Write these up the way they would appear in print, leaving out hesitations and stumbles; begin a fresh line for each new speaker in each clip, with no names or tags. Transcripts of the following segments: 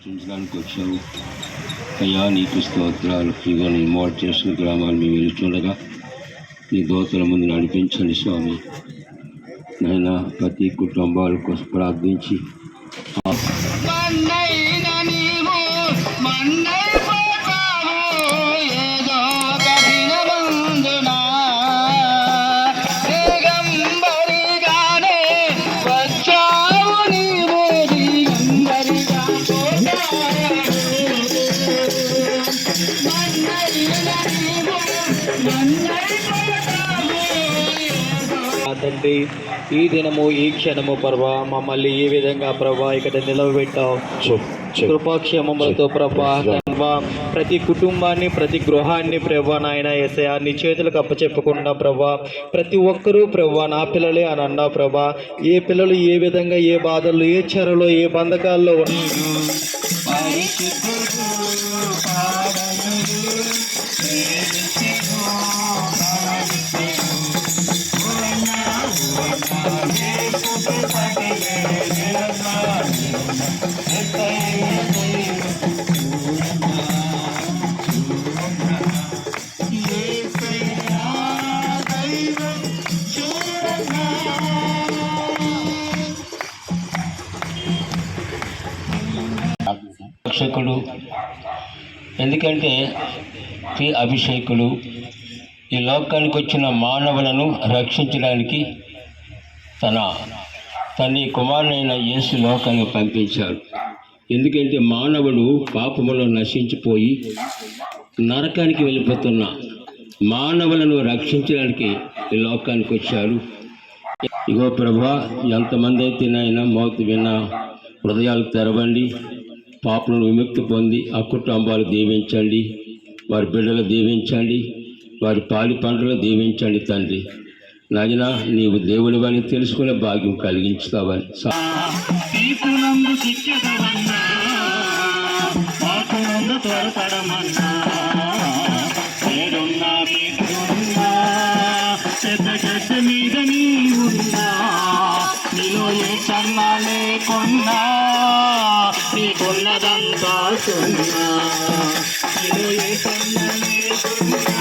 రక్షించడానికి వచ్చావు అయ్యా. నీకు స్తోత్రాలు. ఇదిగో నీ మోట చేసిన గ్రామాలు మేము వెళ్తుండగా నీ దోతల ముందు నడిపించండి స్వామి. నైనా ప్రతి కుటుంబాల కోసం ప్రార్థించి
తండ్రి, ఈ దినము ఈ క్షణము ప్రభా మమ్మల్ని ఈ విధంగా ప్రభా ఇక్కడ నిలవబెట్టావు. కృపాక్షేమములతో ప్రభా ప్రతి కుటుంబాన్ని ప్రతి గృహాన్ని ప్రభా నాయన యేసయ్యా నీ చేతులకు అప్పచెప్పకుండా ప్రభా ప్రతి ఒక్కరూ ప్రభా నా పిల్లలే అని అన్నా ప్రభా. ఏ పిల్లలు ఏ విధంగా ఏ బాధల్లో ఏ చెరలో ఏ బంధకాల్లో
రక్షకుడు, ఎందుకంటే అభిషేకుడు ఈ లోకానికి వచ్చిన మానవులను రక్షించడానికి తన కుమారునైన యేసు లోకానికి పంపించాడు. ఎందుకంటే మానవుడు పాపములో నశించిపోయి నరకానికి వెళ్ళిపోతున్న మానవులను రక్షించడానికి ఈ లోకానికి వచ్చాడు. ఇగో ప్రభా, ఎంతమంది అయితేనైనా మౌతు విన్న హృదయాలు తెరవండి, పాపలను విముక్తి పొంది ఆ కుటుంబాలు దీవించండి, వారి బిడ్డలు దీవించండి, వారి పాలి పంటలు దీవించండి తండ్రి. నాయనా, నీవు దేవుడు అని తెలుసుకునే భాగ్యం కలిగించుతావని
మీద నీవున్నా నీలో ఏ కన్నా లేకున్నా నీకున్నదంతా సున్నా. నీలో ఏ కన్నా లేకున్నా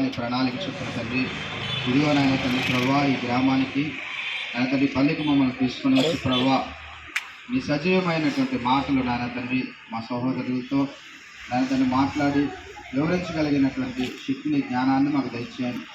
నీ ప్రణాళిక చెప్పిన తండ్రి, ఇదిగో నాయన తండ్రి ప్రభా ఈ గ్రామానికి నాయన తండ్రి పల్లెకి మమ్మల్ని తీసుకుని వచ్చి ప్రభా నీ సజీవమైనటువంటి మాటలు నాయన తండ్రి మా సహోదరులతో నాయన తండ్రి మాట్లాడి వివరించగలిగినటువంటి శక్తిని జ్ఞానాన్ని మాకు దయచేయండి.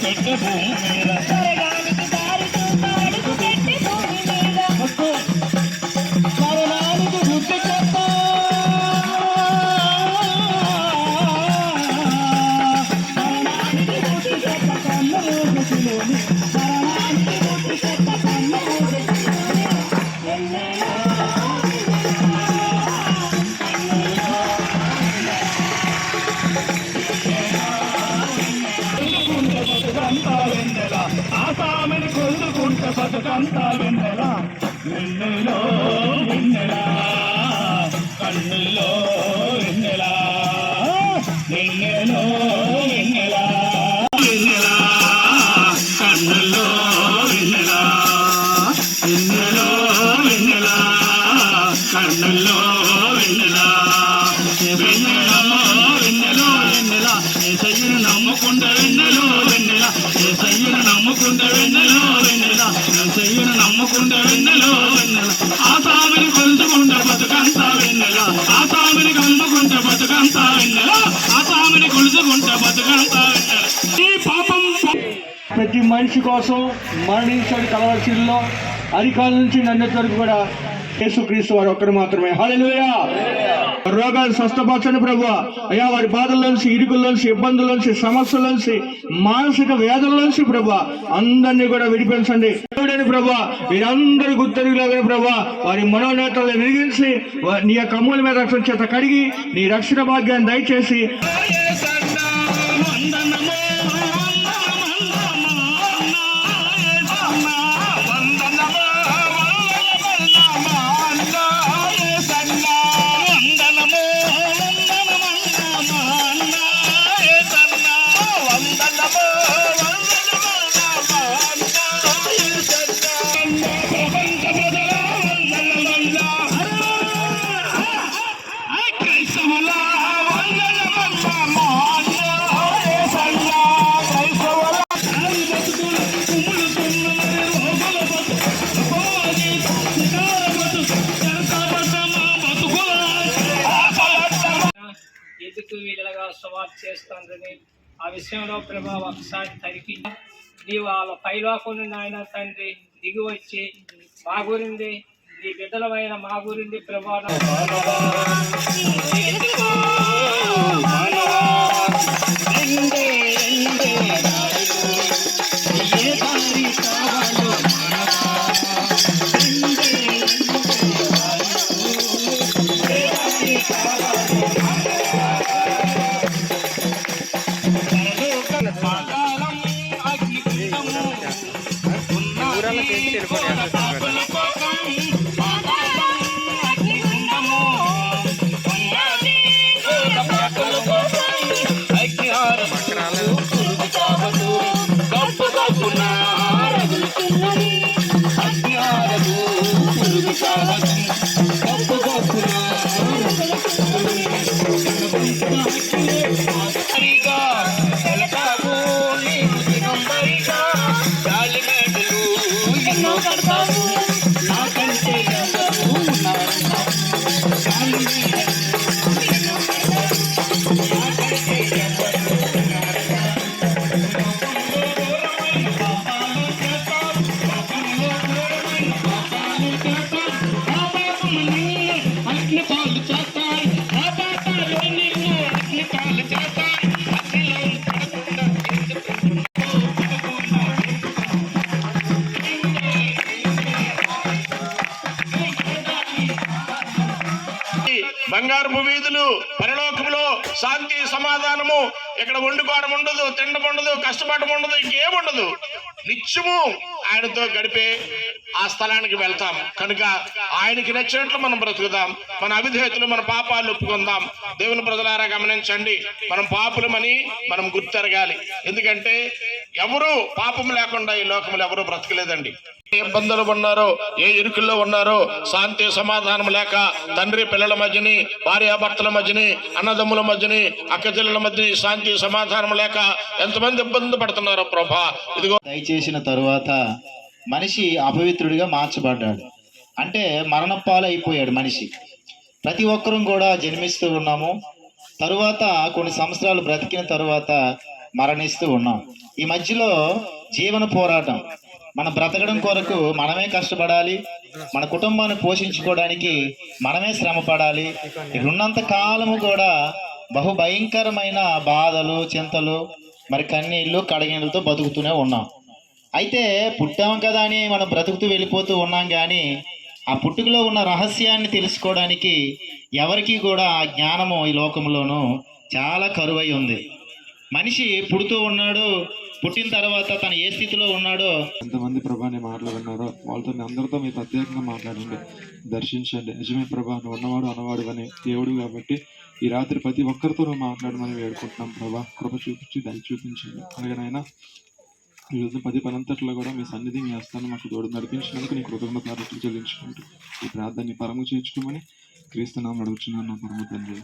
పెట్టే భూమి మీద స్వర్గానికి దారి చూపాడుకు పెట్టే భూమి మీద మరణానికి బుద్ధి చెప్ప మరణానికి బుద్ధి చెప్ప కన్ను మూసిలోని మరణానికి బుద్ధి చెప్ప కన్ను ఆసామిని కొలుకుంటే బతుకంతా వెన్నెలా వెన్నెలో వెన్నెలా కన్నుల్లో వెన్నెలా వెన్నెలో వెన్నెలా వెన్నెలా కన్నుల్లో వెన్నెలా వెన్నెలో వెన్నెలా కన్నుల్లో వెన్నెలా వెన్నెలో వెన్నెలో వెన్నెలా యేసయ్యను నమ్ముకుంటే వెన్నెలో
ఏసయ్యను నమ్ముకుంటే వెన్నెలో వెన్నెల, ఏసయ్యను నమ్ముకుంటే వెన్నెలో వెన్నెల, ఆ స్వామిని కొలుచుకుంటే బతుకంతా వెన్నెల, ఆ స్వామిని నమ్ముకుంటే బతుకంతా వెన్నెల, ఆ స్వామిని కొలుచుకుంటే బతుకంతా వెన్నెల. ఈ పాపం
ప్రతి మనిషి కోసం మరణించాడు కలవరిశిలో అధికారుల నుంచి నన్ను వరకు కూడా యేసుక్రీస్తు వారు ఒక్కరు మాత్రమే. హల్లెలూయా. రోగాలు స్వస్థపరచండి ప్రభువా. అయ్యా వారి బాధల్లోంచి, ఇరుకుల్లోంచి, ఇబ్బందుల్లోంచి, సమస్యల్లోంచి, మానసిక వేదనలోంచి ప్రభువా అందరినీ కూడా విడిపించండి దేవుడని ప్రభువా. వీరందరూ గుర్తెరుగులాగా ప్రభువా వారి మనోనేతలను వెలిగించి నీ యొక్క అమూల మీద రక్షణ చేత కడిగి నీ రక్షణ భాగ్యాన్ని దయచేసి
ఎదుకు వీళ్ళగా సువార్త చేస్తానని ఆ విషయంలో ప్రభా ఒకసారి తరిగి నీవు వాళ్ళ పైలోకం నుండి ఆయన తండ్రి దిగి వచ్చి మా గురించి నీ బిడ్డలమైన మా గురించి ప్రభా
బంగారపు వీధులు, పరలోకములో శాంతి సమాధానము, ఇక్కడ వండుకోవడం ఉండదు, తినడం ఉండదు, కష్టపడడం ఉండదు, ఇంకేముండదు. నిత్యము ఆయనతో గడిపే ఆ స్థలానికి వెళ్తాం. కనుక ఆయనకి నచ్చినట్లు మనం బ్రతుకుదాం. మన అవిధేయతలు, మన పాపాలు ఒప్పుకుందాం. దేవుని ప్రజలారా గమనించండి, మనం పాపులమని మనం గుర్తెరగాలి. ఎందుకంటే ఎవరు పాపం లేకుండా ఈ లోకంలో ఎవరు బ్రతకలేదండి. ఏ ఇబ్బందులు ఉన్నారో, ఏ ఇరుకుల్లో ఉన్నారో, శాంతి సమాధానం లేక తండ్రి పిల్లల మధ్యని, భార్యాభర్తల మధ్యని, అన్నదమ్ముల మధ్యని, అక్కచెల్లెల మధ్యని శాంతి సమాధానం లేక ఎంతమంది ఇబ్బంది పడుతున్నారో ప్రభా. ఇదిగో
దయచేసిన తరువాత మనిషి అపవిత్రుడిగా మార్చబడ్డాడు. అంటే మరణపాలు అయిపోయాడు మనిషి. ప్రతి ఒక్కరూ కూడా జన్మిస్తూ ఉన్నాము. తరువాత కొన్ని సంవత్సరాలు బ్రతికిన తరువాత మరణిస్తూ ఉన్నాం. ఈ మధ్యలో జీవన పోరాటం. మన బ్రతకడం కొరకు మనమే కష్టపడాలి. మన కుటుంబాన్ని పోషించుకోవడానికి మనమే శ్రమ పడాలి. ఉన్నంత కాలము కూడా బహుభయంకరమైన బాధలు, చింతలు, మరి కన్నీళ్లు, కడగీళ్ళతో బతుకుతూనే ఉన్నాం. అయితే పుట్టాం కదా అని మనం బ్రతుకుతూ వెళ్ళిపోతూ ఉన్నాం. కానీ ఆ పుట్టుకలో ఉన్న రహస్యాన్ని తెలుసుకోవడానికి ఎవరికి కూడా ఆ జ్ఞానము ఈ లోకంలోనూ చాలా కరువై ఉంది. మనిషి పుడుతూ ఉన్నాడు, పుట్టిన తర్వాత తను ఏ స్థితిలో ఉన్నాడో
ఎంతమంది ప్రభాని మాట్లాడున్నారో వాళ్ళతో అందరితో మీరు ప్రత్యేకంగా మాట్లాడండి, దర్శించండి. నిజమే ప్రభా, నువ్వు ఉన్నవాడు అనవాడు అని దేవుడు కాబట్టి ఈ రాత్రి ప్రతి ఒక్కరితో నువ్వు మాట్లాడమని వేడుకుంటున్నాం ప్రభా. కృప చూపించి దయ చూపించండి. అలాగనైనా ఈరోజు 10 పనంతట్లో కూడా మీ సన్నిధి మీ హస్తాన్ని మాకు తోడు నడిపించినందుకు నీ కృతజ్ఞతలు చెల్లించుకుంటూ ఈ ప్రార్థనని పరము చేర్చుకోమని క్రీస్తునామం అడుగుచున్నాను నా పరమ తండ్రి.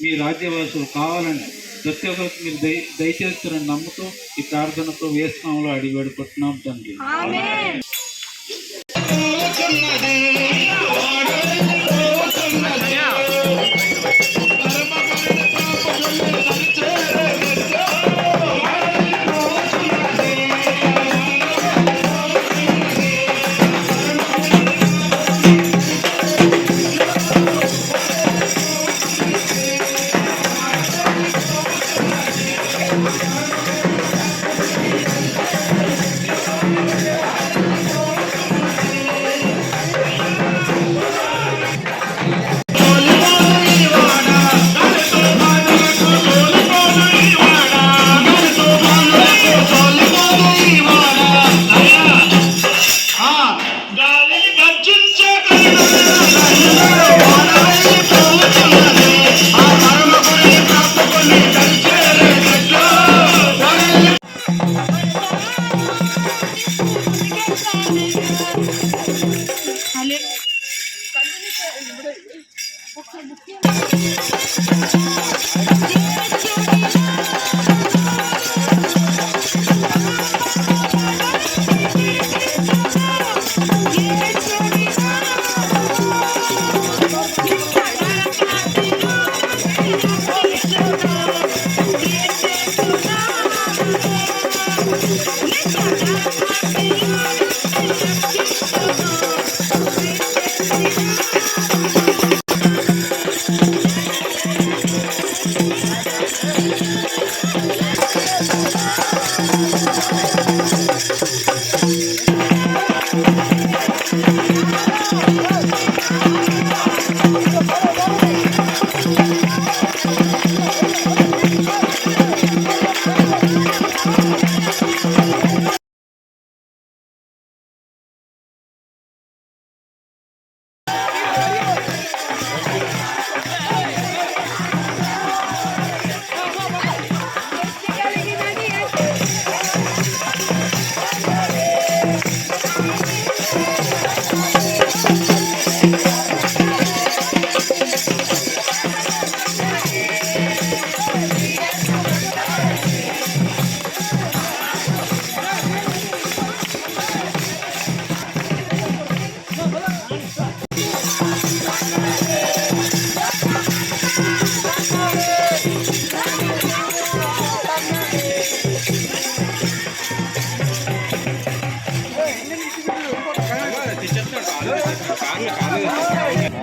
మీ రాజ్యవాసులు కావాలని ప్రతి ఒక్కరికి మీరు దయచేస్తారని నమ్ముతూ ఈ ప్రార్థనతో వేస్తున్నాంలో అడిగి పెడుకుంటున్నాం తండ్రి.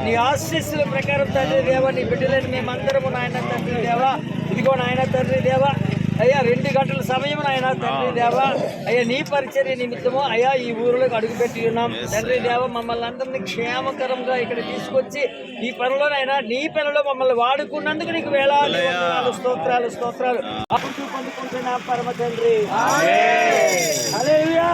నీ ఆశీస్సుల ప్రకారం తండ్రి దేవా, నీ బిడ్డలని మేమందరము నాయన తండ్రి దేవా, ఇదిగో నాయన తండ్రి దేవా, అయ్యా 2 గంటల సమయం నాయన తండ్రి దేవా, అయ్యా నీ పరిచర్య నిమిత్తము అయ్యా ఈ ఊరిలోకి అడుగుపెట్టి ఉన్నాం తండ్రి దేవా. మమ్మల్ని అందరినీ క్షేమకరంగా ఇక్కడ తీసుకొచ్చి ఈ పనిలోనైనా నీ పనిలో మమ్మల్ని వాడుకున్నందుకు నీకు వేలాది వందనాలు, స్తోత్రాలు స్తోత్రాలు పొందుకుంటున్నాం పరమ తండ్రి. హల్లెలూయా.